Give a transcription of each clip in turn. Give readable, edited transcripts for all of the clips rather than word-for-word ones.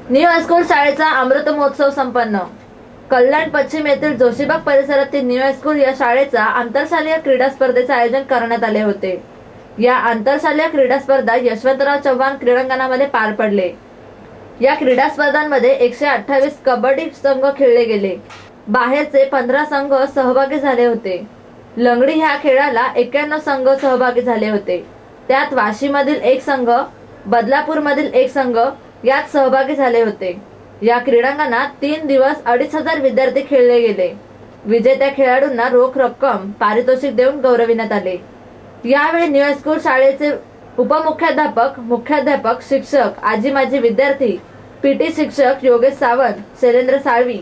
New high school शाळेचा अमृत महोत्सव संपन्न। कल्याण पश्चिम येथील जोशीबाग परिसरातील न्यू हायस्कूल या शाळेचा आंतरशालेय क्रीडा स्पर्धेचे आयोजन करण्यात आले होते। या आंतरशालेय क्रीडा स्पर्धा यशवंतराव चव्हाण क्रीडांगणामध्ये पार पडले। या क्रीडा स्पर्धांमध्ये 128 कबड्डी संघ खेळले गेले। बाहेरचे 15 संघ सहभागी झाले होते। लंगडी ह्या खेळाला 91 संघ सहभागी झाले होते। त्यात वाशीमधील 1 संघ, बदलापूरमधील 1 संघ यात सहभागी झाले होते। या क्रीडांगणात 3 दिवस 2500 विद्यार्थी खेळले गेले। विजेत्या खेळाडूंना रोख रक्कम पारितोषिक देऊन गौरविण्यात आले। यावेळी न्यू हायस्कूल शाळेचे उपमुख्याध्यापक, मुख्याध्यापक, शिक्षक, आजी माजी विद्यार्थी, पीटी शिक्षक योगेश सावंत, शैलेंद्र साळवी,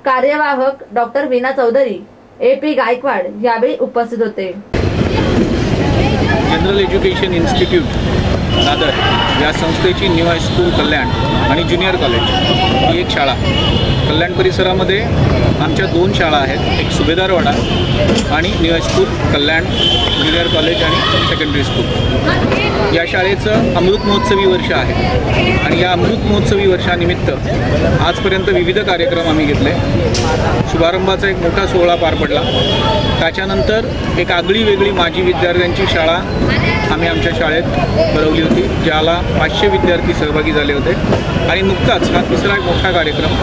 कार्यवाहक डॉक्टर वीणा चौधरी, एपी गायकवाड यावेळी उपस्थित होते। जनरल एज्युकेशन इन्स्टिट्यूट दादर या संस्थेची न्यू हायस्कूल कल्याण आणि ज्युनियर कॉलेज ही एक शाळा। कल्याण परिसरामध्ये आमच्या 2 शाळा आहेत, एक सुभेदारवाडा आणि न्यू हायस्कूल कल्याण ज्युनियर कॉलेज आणि सेकंडरी स्कूल। या शाळेचं अमृत महोत्सवी वर्ष आहे आणि या अमृत महोत्सवी वर्षानिमित्त आजपर्यंत विविध कार्यक्रम आम्ही घेतले। शुभारंभाचा एक मोठा सोहळा पार पडला। त्याच्यानंतर एक आगळी वेगळी माजी विद्यार्थ्यांची शाळा आम्ही आमच्या शाळेत भरवली होती, ज्याला 500 विद्यार्थी सहभागी झाले होते। आणि नुकताच हा तिसरा एक मोठा कार्यक्रम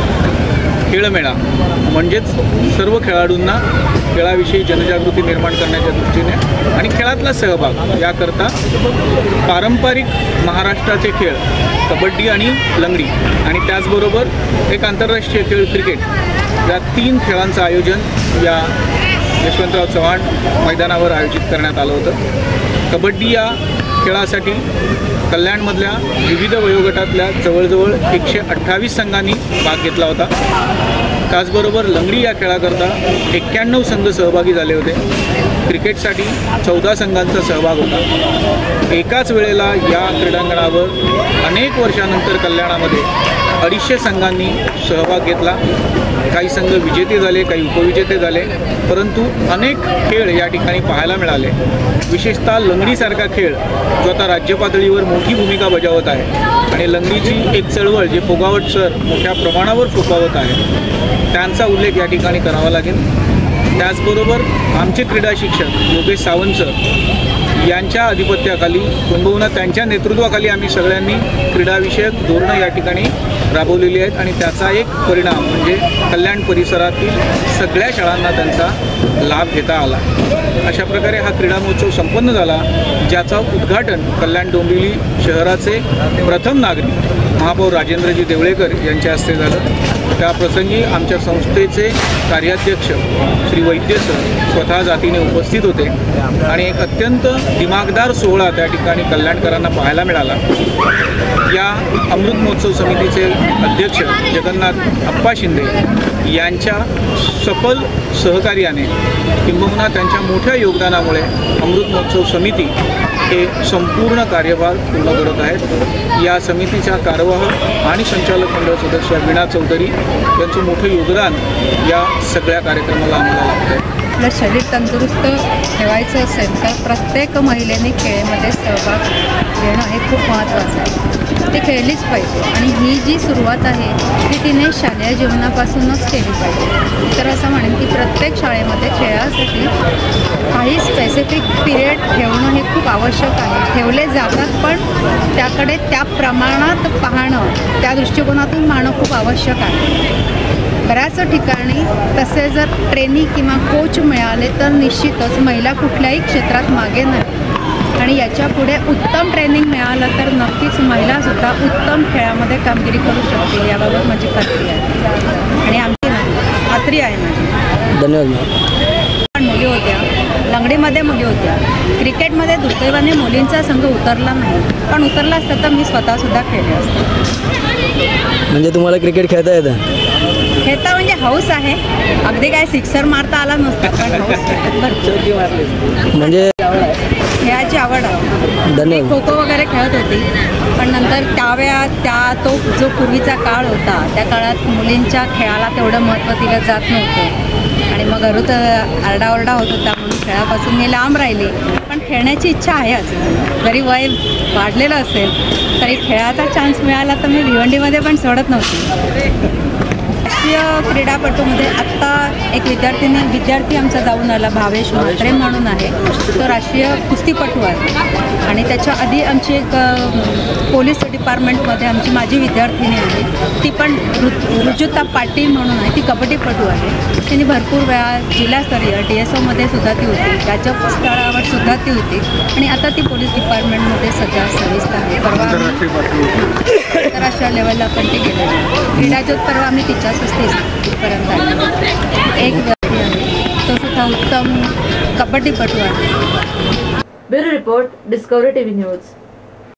खेळमेळा, म्हणजेच सर्व खेळाडूंना खेळाविषयी जनजागृती निर्माण करण्याच्या दृष्टीने आणि खेळातला सहभाग याकरता पारंपरिक महाराष्ट्राचे खेळ कबड्डी आणि लंगडी आणि त्याचबरोबर एक आंतरराष्ट्रीय खेळ क्रिकेट या 3 खेळांचं आयोजन या यशवंतराव चव्हाण मैदानावर आयोजित करण्यात आलं होतं। कबड्डी या खेळासाठी कल्याणमधल्या विविध वयोगटातल्या जवळजवळ 128 संघांनी भाग घेतला होता। त्याचबरोबर लंगडी या खेळाकरता 91 संघ सहभागी झाले होते। क्रिकेटसाठी 14 संघांचा सहभाग होता। एकाच वेळेला या क्रीडांगणावर अनेक वर्षानंतर कल्याणामध्ये 250 संघांनी सहभाग घेतला। काही संघ विजेते झाले, काही उपविजेते झाले, परंतु अनेक खेळ या ठिकाणी पाहायला मिळाले। विशेषतः लंगडीसारखा खेळ जो आता राज्य पातळीवर मोठी भूमिका बजावत आहे आणि लंगडीची एक चळवळ जे फोगावट सर मोठ्या प्रमाणावर फोफावत आहे त्यांचा उल्लेख या ठिकाणी करावा लागेल। त्याचबरोबर आमचे क्रीडा शिक्षक योगेश सावंत सर यांच्या अधिपत्याखाली किंबहुना त्यांच्या नेतृत्वाखाली आम्ही सगळ्यांनी क्रीडाविषयक धोरणं या ठिकाणी राबवलेली आहेत आणि त्याचा एक परिणाम म्हणजे कल्याण परिसरातील सगळ्या शाळांना त्यांचा लाभ घेता आला। अशा प्रकारे हा क्रीडा महोत्सव संपन्न झाला, ज्याचा उद्घाटन कल्याण डोंबिवली शहराचे प्रथम नागरिक महापौर राजेंद्रजी देवळेकर यांच्या हस्ते झालं। त्याप्रसंगी आमच्या संस्थेचे कार्याध्यक्ष श्री वैद्य सर स्वतः जातीने उपस्थित होते आणि एक अत्यंत दिमागदार सोहळा त्या ठिकाणी कल्याणकरांना पाहायला मिळाला। या अमृत महोत्सव समितीचे अध्यक्ष जगन्नाथ अप्पा शिंदे यांच्या सफल सहकार्याने किंबहुना त्यांच्या मोठ्या योगदानामुळे अमृत महोत्सव समिती हे संपूर्ण कार्यभार पूर्ण करत आहेत। या समितीच्या कार्यवाह आणि संचालक मंडळ सदस्य वीणा चौधरी यांचं मोठं योगदान या सगळ्या कार्यक्रमाला आम्हाला लाभलं आहे। आपलं शरीर तंदुरुस्त ठेवायचं असेल तर प्रत्येक महिलेने खेळामध्ये सहभाग घेणं हे खूप महत्त्वाचं आहे। ते खेळलीच पाहिजे आणि ही जी सुरुवात आहे ती तिने शालेय जीवनापासूनच केली पाहिजे। तर असं म्हणेन की प्रत्येक शाळेमध्ये खेळासाठी काही स्पेसिफिक पिरियड ठेवणं हे खूप आवश्यक आहे। ठेवले जातात पण त्याकडे त्या प्रमाणात पाहणं, त्या दृष्टिकोनातून पाहणं खूप आवश्यक आहे। बऱ्याच ठिकाणी तसे जर ट्रेनिंग किंवा कोच मिळाले तर निश्चितच महिला कुठल्याही क्षेत्रात मागे नाही आणि याच्या पुढे उत्तम ट्रेनिंग मिळालं तर नक्कीच महिलासुद्धा उत्तम खेळामध्ये कामगिरी करू शकते, याबाबत माझी खात्री आहे आणि आमची खात्री आहे माझी। धन्यवाद। मुली होत्या, लंगडीमध्ये मुली होत्या, क्रिकेटमध्ये दुर्दैवाने मुलींचा संघ उतरला नाही, पण उतरला असता तर मी स्वतःसुद्धा खेळले असते। म्हणजे तुम्हाला क्रिकेट खेळता येतं? खेळता म्हणजे हौस आहे, अगदी काय सिक्सर मारता आला नसता पण हौस म्हणजे खेळाची आवड आहे। धन्यवाद। खो खो वगैरे खेळत होती, पण नंतर तो जो पूर्वीचा काळ होता त्या काळात मुलींच्या खेळाला तेवढं महत्त्व दिलं जात नव्हतं आणि मग घरात आरडाओरडा होत होता म्हणून खेळापासून मी लांब राहिली। पण पण खेळण्याची इच्छा आहे अजून. जरी वय वाढलेलं असेल तरी खेळाचा चान्स मिळाला तर मी भिवंडीमध्ये पण सोडत नव्हती. राष्ट्रीय क्रीडापटूमध्ये आत्ता एक विद्यार्थी आमचा जाऊन आला, भावेश म्हात्रे म्हणून आहे. तो राष्ट्रीय कुस्तीपटू आहे. आणि त्याच्या आधी आमची एक पोलीस डिपार्टमेंटमध्ये आमची माझी विद्यार्थिनी आहे, ती पण रुजुता पाटील म्हणून आहे, ती कबड्डीपटू आहे. तिने भरपूर वेळा जिल्हास्तरीय DSOमध्ये सुद्धा ती होती, राज्य स्तरावर सुद्धा ती होती आणि आता ती पोलीस डिपार्टमेंटमध्ये सध्या सर्व्हिसला आहे. परवा आंतरराष्ट्रीय लेवलला पण ती गेलेली. क्रीडाज्योत परवा आम्ही तिच्याच तिथपर्यंत आलो. एक व्यक्ती आहे, तो सुद्धा उत्तम कबड्डीपटू आहे. Bureau report, discovery TV news.